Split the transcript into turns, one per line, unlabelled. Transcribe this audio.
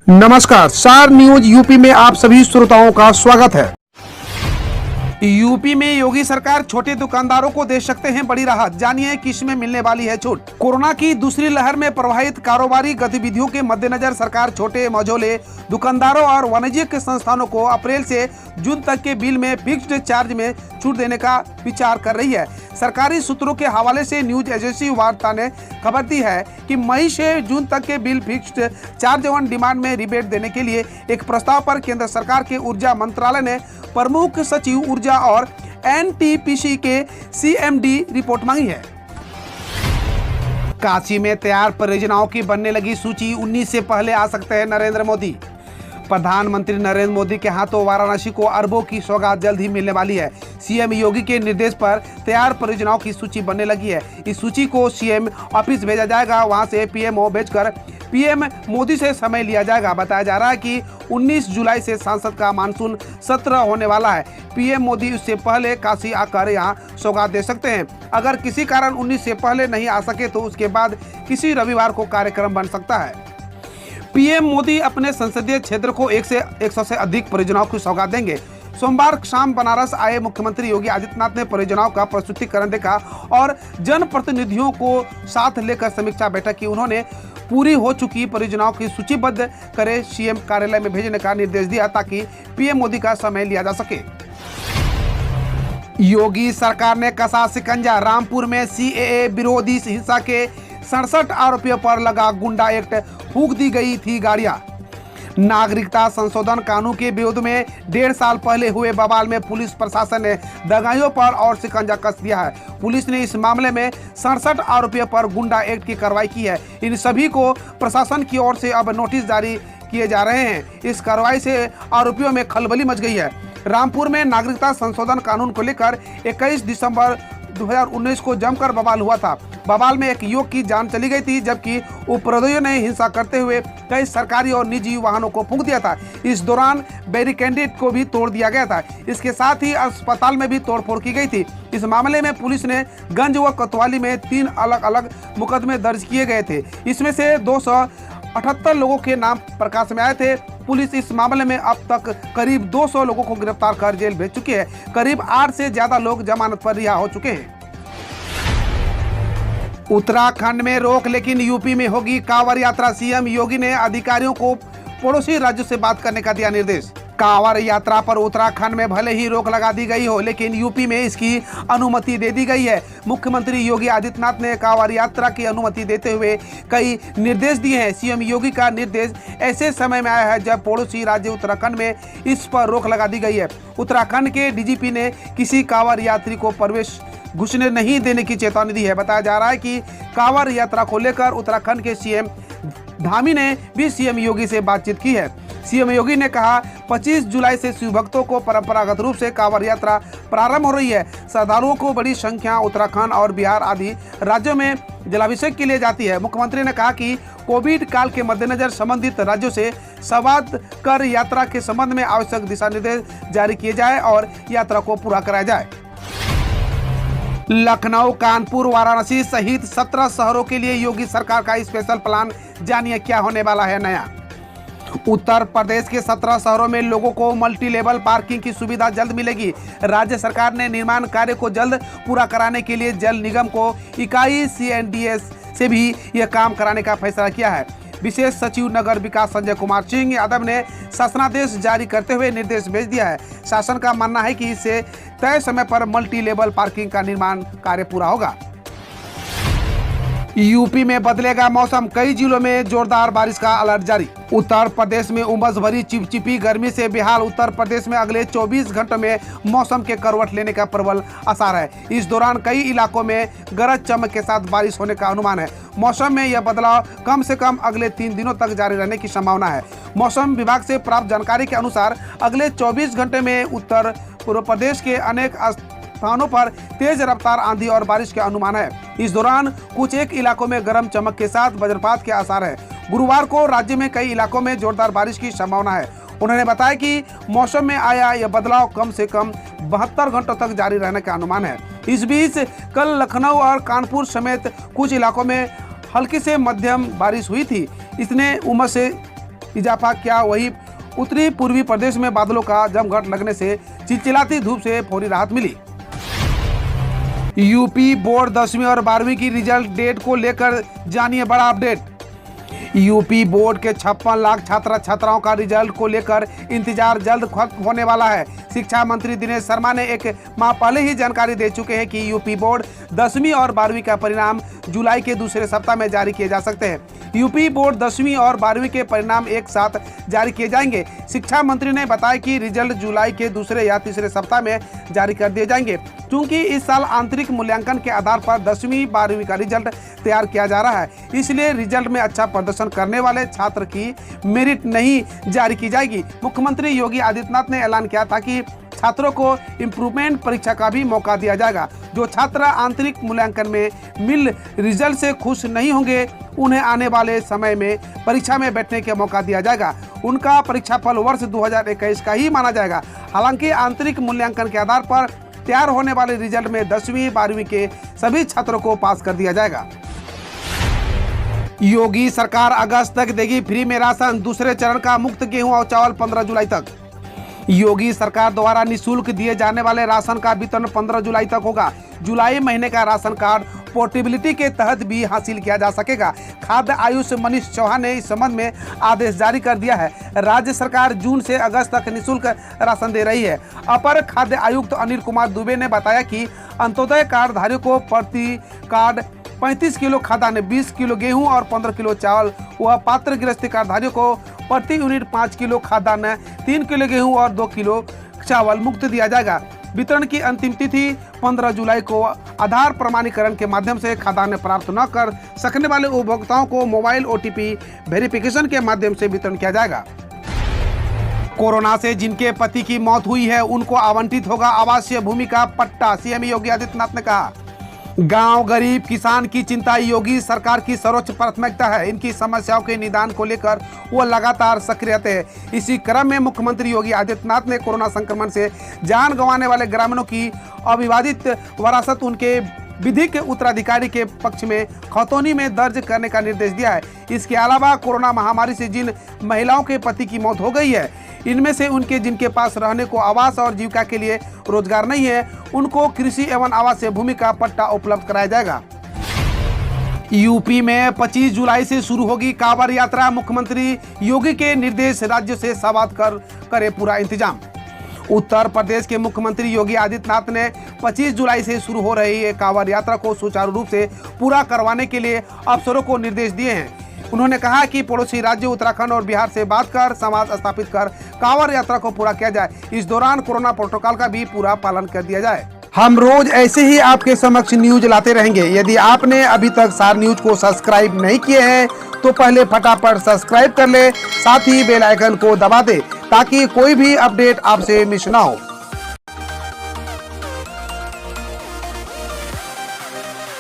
नमस्कार, star news UP में आप सभी श्रोताओं का स्वागत है। यूपी में योगी सरकार छोटे दुकानदारों को दे सकते हैं बड़ी राहत, जानिए किसमें मिलने वाली है छूट। कोरोना की दूसरी लहर में प्रभावित कारोबारी गतिविधियों के मद्देनजर सरकार छोटे मझोले दुकानदारों और वाणिज्यिक संस्थानों को अप्रैल से जून तक के बिल में फिक्स्ड चार्ज में छूट देने का विचार कर रही है। सरकारी सूत्रों के हवाले से न्यूज एजेंसी वार्ता ने खबर दी है कि मई से जून तक के bill fixed charge on demand में रिबेट देने के लिए एक प्रस्ताव पर केंद्र सरकार के ऊर्जा मंत्रालय ने प्रमुख सचिव ऊर्जा और एनटीपीसी के सीएमडी रिपोर्ट मांगी है। काशी में तैयार परियोजनाओं की बनने लगी सूची, 19 से पहले आ सकते हैं नरेंद्र मोदी। प्रधानमंत्री नरेंद्र मोदी के हाथों वाराणसी को अरबों की सौगात जल्द ही मिलने वाली है। सीएम योगी के निर्देश पर तैयार परियोजनाओं की सूची बनने लगी है। इस सूची को सीएम ऑफिस भेजा जाएगा, वहां से पीएमओ भेजकर पीएम मोदी से समय लिया जाएगा। बताया जा रहा है कि 19 जुलाई से संसद का मानसून सत्र होने वाला है। पीएम मोदी उससे पहले काशी आकर यहां सौगात दे सकते हैं। अगर किसी कारण 19 से पहले नहीं आ सके तो उसके बाद किसी रविवार को कार्यक्रम बन सकता है। पीएम मोदी अपने संसदीय क्षेत्र को 100 से अधिक परियोजनाओं की सौगात देंगे। सोमवार शाम बनारस आए मुख्यमंत्री योगी आदित्यनाथ ने परियोजनाओं का प्रस्तुतिकरण देखा और जनप्रतिनिधियों को साथ लेकर समीक्षा बैठक की। उन्होंने पूरी हो चुकी परियोजनाओं की सूचीबद्ध करे सीएम कार्यालय में भेजने का निर्देश दिया ताकि पीएम मोदी का समय लिया जा सके। योगी सरकार ने कसा शिकंजा, रामपुर में सीएए विरोधी हिंसा के 67 आरोपियों पर लगा गुंडा एक्ट, फूंक दी गई थी गाड़ियां। नागरिकता संशोधन कानून के विरोध में 1.5 साल पहले हुए बवाल में पुलिस प्रशासन ने दगाइयों पर और शिकंजा कस दिया है। पुलिस ने इस मामले में 67 आरोपियों पर गुंडा एक्ट की कार्रवाई की है। इन सभी को प्रशासन की ओर से अब नोटिस जारी किए जा रहे हैं। इस कार्रवाई से आरोपियों में खलबली मच गई है। रामपुर में नागरिकता संशोधन कानून को लेकर 21 दिसंबर 2019 को जमकर बवाल हुआ था। बवाल में एक युवक की जान चली गई थी, जबकि उपद्रवियों ने हिंसा करते हुए कई सरकारी और निजी वाहनों को फूंक दिया था। इस दौरान बैरिकेड को भी तोड़ दिया गया था। इसके साथ ही अस्पताल में भी तोड़फोड़ की गई थी। इस मामले में पुलिस ने गंज व कोतवाली में 3 अलग अलग मुकदमे दर्ज किए गए थे। इसमें से 278 लोगों के नाम प्रकाश में आए थे। पुलिस इस मामले में अब तक करीब 200 लोगों को गिरफ्तार कर जेल भेज चुकी है। करीब 8 से ज्यादा लोग जमानत पर रिहा हो चुके हैं। उत्तराखंड में रोक, लेकिन यूपी में होगी कांवड़ यात्रा। सीएम योगी ने अधिकारियों को पड़ोसी राज्यों से बात करने का दिया निर्देश। कांवड़ यात्रा पर उत्तराखंड में भले ही रोक लगा दी गई हो, लेकिन यूपी में इसकी अनुमति दे दी गई है। मुख्यमंत्री योगी आदित्यनाथ ने कांवड़ यात्रा की अनुमति देते हुए कई निर्देश दिए हैं। सीएम योगी का निर्देश ऐसे समय में आया है जब पड़ोसी राज्य उत्तराखंड में इस पर रोक लगा दी गई है। उत्तराखंड के डीजीपी ने किसी कांवड़ यात्री को प्रवेश घुसने नहीं देने की चेतावनी दी है। बताया जा रहा है कि कांवड़ यात्रा को लेकर उत्तराखंड के सीएम धामी ने भी सीएम योगी से बातचीत की है। सीएम योगी ने कहा 25 जुलाई से शिव भक्तों को परंपरागत रूप से कांवड़ यात्रा प्रारंभ हो रही है। श्रद्धालुओं को बड़ी संख्या उत्तराखंड और बिहार आदि राज्यों में जलाभिषेक के लिए जाती है। मुख्यमंत्री ने कहा कि कोविड काल के मद्देनजर संबंधित राज्यों से संवाद कर यात्रा के संबंध में आवश्यक दिशा निर्देश जारी किए जाए और यात्रा को पूरा कराया जाए। लखनऊ, कानपुर, वाराणसी सहित 17 शहरों के लिए योगी सरकार का स्पेशल प्लान, जानिए क्या होने वाला है नया। उत्तर प्रदेश के 17 शहरों में लोगों को मल्टी लेवल पार्किंग की सुविधा जल्द मिलेगी। राज्य सरकार ने निर्माण कार्य को जल्द पूरा कराने के लिए जल निगम को इकाई सीएनडीएस से भी यह काम कराने का फैसला किया है। विशेष सचिव नगर विकास संजय कुमार सिंह यादव ने शासनादेश जारी करते हुए निर्देश भेज दिया है। शासन का मानना है कि इससे तय समय पर मल्टी लेवल पार्किंग का निर्माण कार्य पूरा होगा। यूपी में बदलेगा मौसम, कई जिलों में जोरदार बारिश का अलर्ट जारी। उत्तर प्रदेश में उमस भरी चिपचिपी गर्मी से बेहाल उत्तर प्रदेश में अगले 24 घंटों में मौसम के करवट लेने का प्रबल आसार है। इस दौरान कई इलाकों में गरज चमक के साथ बारिश होने का अनुमान है। मौसम में यह बदलाव कम से कम अगले 3 दिनों तक जारी रहने की संभावना है। मौसम विभाग से प्राप्त जानकारी के अनुसार अगले 24 घंटे में उत्तर पूर्व प्रदेश के अनेक स्थानों पर तेज रफ्तार आंधी और बारिश के अनुमान है। इस दौरान कुछ एक इलाकों में गरज चमक के साथ वज्रपात के आसार है। गुरुवार को राज्य में कई इलाकों में जोरदार बारिश की संभावना है। उन्होंने बताया कि मौसम में आया यह बदलाव कम से कम 72 घंटों तक जारी रहने का अनुमान है। इस बीच कल लखनऊ और कानपुर समेत कुछ इलाकों में हल्की से मध्यम बारिश हुई थी। इसने उमस से इजाफा किया। वहीं उत्तरी पूर्वी प्रदेश में बादलों का जमघट लगने से चिलचिलाती धूप से थोड़ी राहत मिली। यूपी बोर्ड 10वीं और 12वीं की रिजल्ट डेट को लेकर जानिए बड़ा अपडेट। यूपी बोर्ड के 56 लाख छात्र छात्राओं का रिजल्ट को लेकर इंतजार जल्द खत्म होने वाला है। शिक्षा मंत्री दिनेश शर्मा ने एक माह पहले ही जानकारी दे चुके हैं कि यूपी बोर्ड 10वीं और 12वीं का परिणाम जुलाई के दूसरे सप्ताह में जारी किए जा सकते हैं। यूपी बोर्ड 10वीं और 12वीं के परिणाम एक साथ जारी किए जाएंगे। शिक्षा मंत्री ने बताया कि रिजल्ट जुलाई के दूसरे या तीसरे सप्ताह में जारी कर दिए जाएंगे। क्योंकि इस साल आंतरिक मूल्यांकन के आधार पर 10वीं 12वीं का रिजल्ट तैयार किया जा रहा है, इसलिए रिजल्ट में अच्छा प्रदर्शन करने वाले छात्र की मेरिट नहीं जारी की जाएगी। मुख्यमंत्री योगी आदित्यनाथ ने ऐलान किया था कि छात्रों को इम्प्रूवमेंट परीक्षा का भी मौका दिया जाएगा। जो छात्र आंतरिक मूल्यांकन में मिल रिजल्ट से खुश नहीं होंगे, उन्हें आने वाले समय में परीक्षा में बैठने का मौका दिया जाएगा। उनका परीक्षाफल वर्ष 2021 का ही माना जाएगा। हालांकि आंतरिक मूल्यांकन के आधार पर तैयार होने वाले रिजल्ट में 10वीं 12वीं के सभी छात्रों को पास कर दिया जाएगा। योगी सरकार अगस्त तक देगी फ्री में राशन। दूसरे चरण का मुफ्त गेहूं और चावल 15 जुलाई तक। योगी सरकार द्वारा निःशुल्क दिए जाने वाले राशन का वितरण 15 जुलाई तक होगा। जुलाई महीने का राशन कार्ड पोर्टेबिलिटी के तहत भी हासिल किया जा सकेगा। खाद्य आयुष मनीष चौहान ने इस संबंध में आदेश जारी कर दिया है। राज्य सरकार जून से अगस्त तक निःशुल्क राशन दे रही है। अपर खाद्य आयुक्त अनिल कुमार दुबे ने बताया कि अंत्योदय कार्ड धारियों को प्रति कार्ड 35 किलो खाद्यान्न, 20 किलो गेहूं और 15 किलो चावल व पात्र गृहस्थी कार्डधारियों को प्रति यूनिट 5 किलो खाद्यान्न, 3 किलो गेहूं और 2 किलो चावल मुफ्त दिया जाएगा। वितरण की अंतिम तिथि 15 जुलाई को आधार प्रमाणीकरण के माध्यम से खाद्यान्न प्राप्त न कर सकने वाले उपभोक्ताओं को मोबाइल OTP वेरिफिकेशन के माध्यम से वितरण किया जाएगा। कोरोना से जिनके पति की मौत हुई है, उनको आवंटित होगा आवासीय भूमि का पट्टा। सीएम योगी आदित्यनाथ ने कहा, गांव गरीब किसान की चिंता योगी सरकार की सर्वोच्च प्राथमिकता है। इनकी समस्याओं के निदान को लेकर वो लगातार सक्रिय रहते हैं। इसी क्रम में मुख्यमंत्री योगी आदित्यनाथ ने कोरोना संक्रमण से जान गंवाने वाले ग्रामीणों की अविवादित वरासत उनके विधिक उत्तराधिकारी के पक्ष में खतौनी में दर्ज करने का निर्देश दिया है। इसके अलावा कोरोना महामारी से जिन महिलाओं के पति की मौत हो गई है, इनमें से उनके जिनके पास रहने को आवास और जीविका के लिए रोजगार नहीं है, उनको कृषि एवं आवासीय भूमि का पट्टा उपलब्ध कराया जाएगा। यूपी में 25 जुलाई से शुरू होगी कांवड़ यात्रा। मुख्यमंत्री योगी के निर्देश, राज्य से संवाद कर करे पूरा इंतजाम। उत्तर प्रदेश के मुख्यमंत्री योगी आदित्यनाथ ने 25 जुलाई से शुरू हो रही कांवड़ यात्रा को सुचारू रूप से पूरा करवाने के लिए अफसरों को निर्देश दिए हैं। उन्होंने कहा कि पड़ोसी राज्य उत्तराखंड और बिहार से बात कर संवाद स्थापित कर कांवड़ यात्रा को पूरा किया जाए। इस दौरान कोरोना प्रोटोकॉल का भी पूरा पालन कर दिया जाए। हम रोज ऐसे ही आपके समक्ष न्यूज लाते रहेंगे। यदि आपने अभी तक सार न्यूज को सब्सक्राइब नहीं किए हैं तो पहले फटाफट सब्सक्राइब कर ले, साथ ही बेल आइकन को दबा दे ताकि कोई भी अपडेट आपसे मिस ना हो।